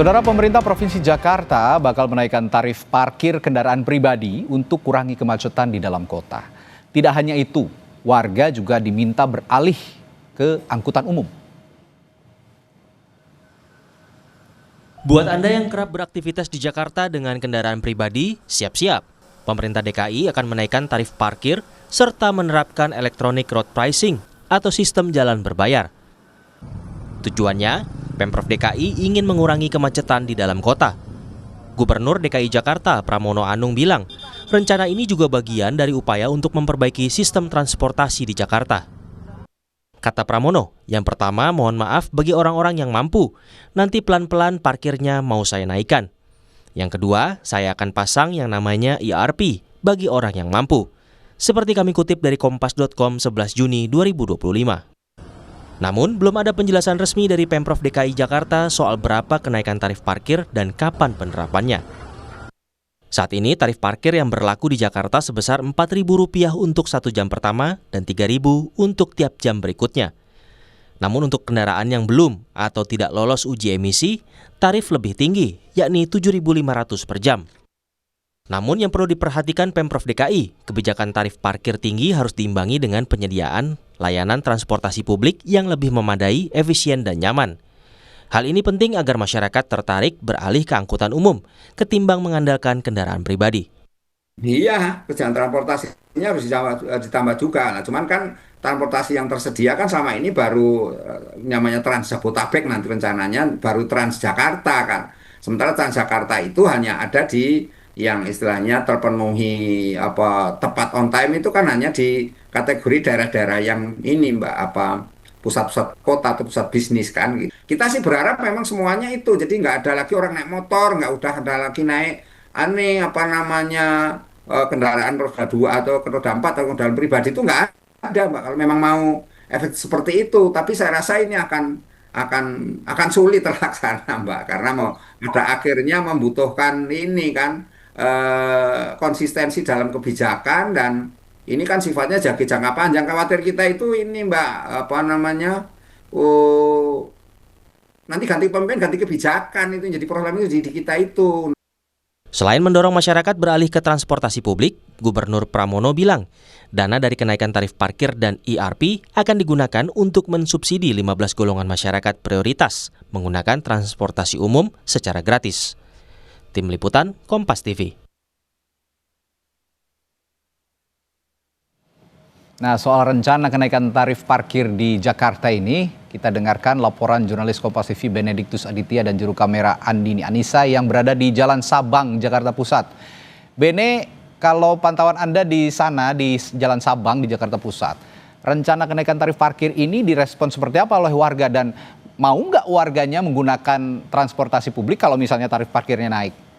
Saudara, pemerintah Provinsi Jakarta bakal menaikkan tarif parkir kendaraan pribadi untuk kurangi kemacetan di dalam kota. Tidak hanya itu, warga juga diminta beralih ke angkutan umum. Buat Anda yang kerap beraktivitas di Jakarta dengan kendaraan pribadi, siap-siap. Pemerintah DKI akan menaikkan tarif parkir serta menerapkan electronic road pricing atau sistem jalan berbayar. Tujuannya, Pemprov DKI ingin mengurangi kemacetan di dalam kota. Gubernur DKI Jakarta Pramono Anung bilang, rencana ini juga bagian dari upaya untuk memperbaiki sistem transportasi di Jakarta. Kata Pramono, yang pertama mohon maaf bagi orang-orang yang mampu, nanti pelan-pelan parkirnya mau saya naikkan. Yang kedua, saya akan pasang yang namanya ERP bagi orang yang mampu. Seperti kami kutip dari kompas.com 11 Juni 2025. Namun, belum ada penjelasan resmi dari Pemprov DKI Jakarta soal berapa kenaikan tarif parkir dan kapan penerapannya. Saat ini, tarif parkir yang berlaku di Jakarta sebesar Rp4.000 untuk 1 jam pertama dan Rp3.000 untuk tiap jam berikutnya. Namun untuk kendaraan yang belum atau tidak lolos uji emisi, tarif lebih tinggi, yakni Rp7.500 per jam. Namun yang perlu diperhatikan Pemprov DKI, kebijakan tarif parkir tinggi harus diimbangi dengan penyediaan layanan transportasi publik yang lebih memadai, efisien, dan nyaman. Hal ini penting agar masyarakat tertarik beralih ke angkutan umum ketimbang mengandalkan kendaraan pribadi. Iya, kegiatan transportasinya harus ditambah juga. Nah, cuman kan transportasi yang tersedia kan selama ini baru namanya Trans Jabotabek, nanti rencananya baru Transjakarta kan. Sementara Transjakarta itu hanya ada di yang istilahnya terpenuhi tepat on time itu kan hanya di kategori daerah-daerah yang ini pusat-pusat kota atau pusat bisnis kan gitu. Kita sih berharap memang semuanya itu, jadi nggak ada lagi orang naik motor, nggak udah ada lagi naik kendaraan roda 2 atau roda 4 atau kendaraan pribadi, itu nggak ada, Mbak, kalau memang mau efek seperti itu. Tapi saya rasa ini akan sulit terlaksana, Mbak, karena pada akhirnya membutuhkan ini kan konsistensi dalam kebijakan, dan ini kan sifatnya jangka panjang. Khawatir kita itu ini, Mbak, nanti ganti pemimpin, ganti kebijakan, itu jadi problem itu di kita itu. Selain mendorong masyarakat beralih ke transportasi publik, Gubernur Pramono bilang, dana dari kenaikan tarif parkir dan ERP akan digunakan untuk mensubsidi 15 golongan masyarakat prioritas menggunakan transportasi umum secara gratis. Tim Liputan, Kompas TV. Nah, soal rencana kenaikan tarif parkir di Jakarta ini, kita dengarkan laporan jurnalis Kompas TV Benediktus Aditya dan juru kamera Andini Anissa yang berada di Jalan Sabang, Jakarta Pusat. Bene, kalau pantauan Anda di sana, di Jalan Sabang, di Jakarta Pusat, rencana kenaikan tarif parkir ini direspon seperti apa oleh warga, dan mau nggak warganya menggunakan transportasi publik kalau misalnya tarif parkirnya naik?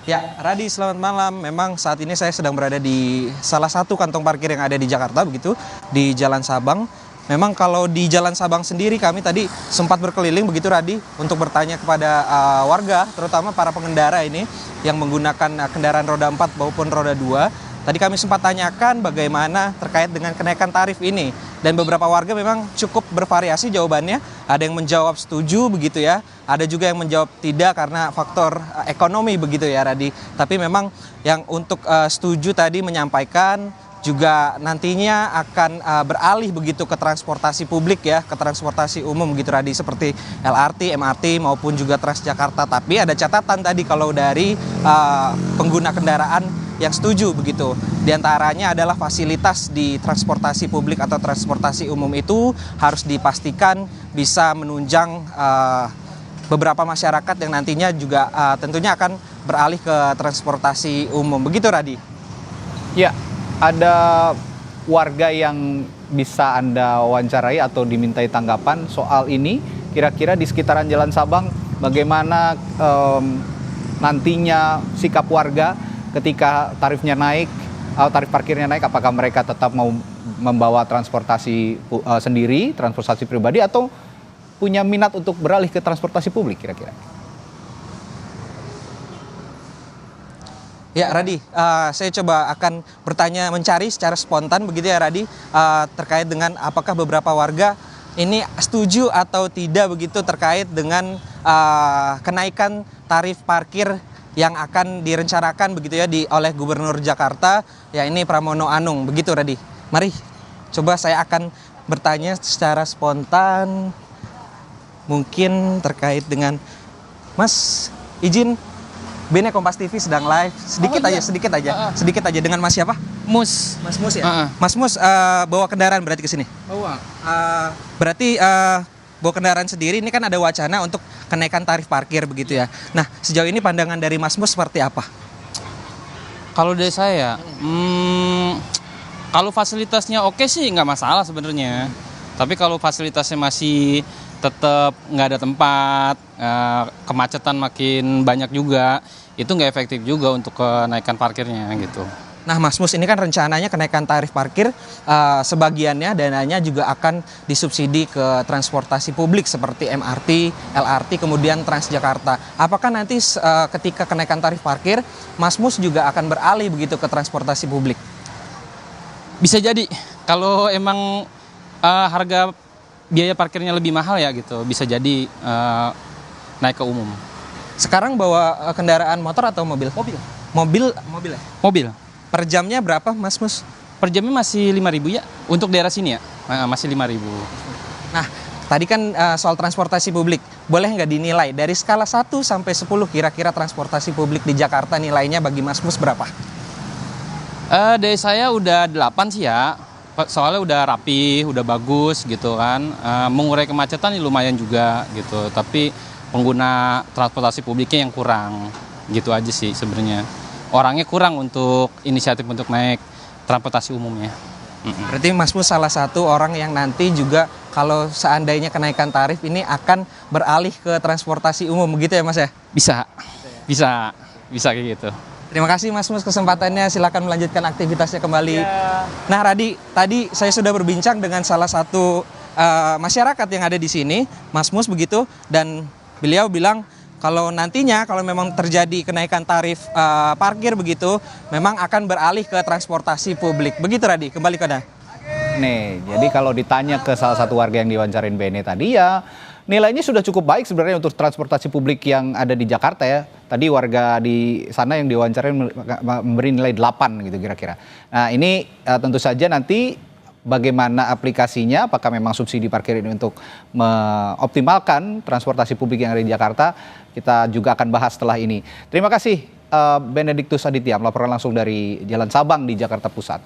Ya, Radi, selamat malam. Memang saat ini saya sedang berada di salah satu kantong parkir yang ada di Jakarta, begitu, di Jalan Sabang. Memang kalau di Jalan Sabang sendiri kami tadi sempat berkeliling, begitu Radi, untuk bertanya kepada warga, terutama para pengendara ini yang menggunakan kendaraan roda 4 maupun roda 2. Tadi kami sempat tanyakan bagaimana terkait dengan kenaikan tarif ini. Dan beberapa warga memang cukup bervariasi jawabannya. Ada yang menjawab setuju begitu ya. Ada juga yang menjawab tidak karena faktor ekonomi begitu ya, Radi. Tapi memang yang untuk setuju tadi menyampaikan juga nantinya akan beralih begitu ke transportasi publik ya, ke transportasi umum gitu, Radi, seperti LRT, MRT maupun juga Transjakarta. Tapi ada catatan tadi kalau dari pengguna kendaraan yang setuju begitu. Di antaranya adalah fasilitas di transportasi publik atau transportasi umum itu harus dipastikan bisa menunjang beberapa masyarakat yang nantinya juga tentunya akan beralih ke transportasi umum. Begitu, Radi? Ya, ada warga yang bisa Anda wawancarai atau dimintai tanggapan soal ini, kira-kira di sekitaran Jalan Sabang bagaimana nantinya sikap warga ketika tarifnya naik, tarif parkirnya naik, apakah mereka tetap mau membawa transportasi sendiri, transportasi pribadi, atau punya minat untuk beralih ke transportasi publik kira-kira? Ya, Radi, saya coba akan bertanya, mencari secara spontan begitu ya, Radi, terkait dengan apakah beberapa warga ini setuju atau tidak begitu terkait dengan kenaikan tarif parkir yang akan direncanakan begitu ya oleh Gubernur Jakarta, ya ini Pramono Anung. Begitu Radi. Mari coba saya akan bertanya secara spontan mungkin terkait dengan Mas, izin, Bene Kompas TV sedang live. Sedikit aja dengan Mas siapa? Mus. Mas Mus ya? Mas Mus bawa kendaraan berarti ke sini? Bawa. Berarti bawa kendaraan sendiri, ini kan ada wacana untuk kenaikan tarif parkir begitu ya. Nah, sejauh ini pandangan dari Mas Mus seperti apa? Kalau dari saya, kalau fasilitasnya oke sih nggak masalah sebenarnya. Tapi kalau fasilitasnya masih tetap nggak ada tempat, kemacetan makin banyak juga, itu nggak efektif juga untuk kenaikan parkirnya gitu. Nah, Mas Mus, ini kan rencananya kenaikan tarif parkir sebagiannya dananya juga akan disubsidi ke transportasi publik seperti MRT, LRT, kemudian Transjakarta. Apakah nanti ketika kenaikan tarif parkir, Mas Mus juga akan beralih begitu ke transportasi publik? Bisa jadi, kalau emang harga biaya parkirnya lebih mahal ya gitu, bisa jadi naik ke umum. Sekarang bawa kendaraan motor atau mobil? Mobil ya? Mobil. Per jamnya berapa, Mas Mus? Per jamnya masih 5.000 ya, untuk daerah sini ya, masih 5.000. Nah, tadi kan soal transportasi publik, boleh nggak dinilai dari skala 1 sampai 10 kira-kira transportasi publik di Jakarta nilainya bagi Mas Mus berapa? Dari saya udah 8 sih ya, soalnya udah rapi, udah bagus gitu kan, mengurai kemacetan lumayan juga gitu, tapi pengguna transportasi publiknya yang kurang, gitu aja sih sebenarnya. Orangnya kurang untuk inisiatif untuk naik transportasi umumnya. Berarti Mas Mus salah satu orang yang nanti juga kalau seandainya kenaikan tarif ini akan beralih ke transportasi umum, begitu ya Mas ya? Bisa kayak gitu. Terima kasih Mas Mus kesempatannya, silakan melanjutkan aktivitasnya kembali. Nah Radi, tadi saya sudah berbincang dengan salah satu masyarakat yang ada di sini, Mas Mus begitu, dan beliau bilang kalau nantinya kalau memang terjadi kenaikan tarif parkir begitu, memang akan beralih ke transportasi publik. Begitu Radi, kembali ke Anda. Nih, jadi kalau ditanya ke salah satu warga yang diwawancarin Bene tadi ya, nilainya sudah cukup baik sebenarnya untuk transportasi publik yang ada di Jakarta ya. Tadi warga di sana yang diwawancarin memberi nilai 8 gitu kira-kira. Nah ini tentu saja nanti bagaimana aplikasinya, apakah memang subsidi parkir ini untuk mengoptimalkan transportasi publik yang ada di Jakarta, kita juga akan bahas setelah ini. Terima kasih Benediktus Aditya melaporkan langsung dari Jalan Sabang di Jakarta Pusat.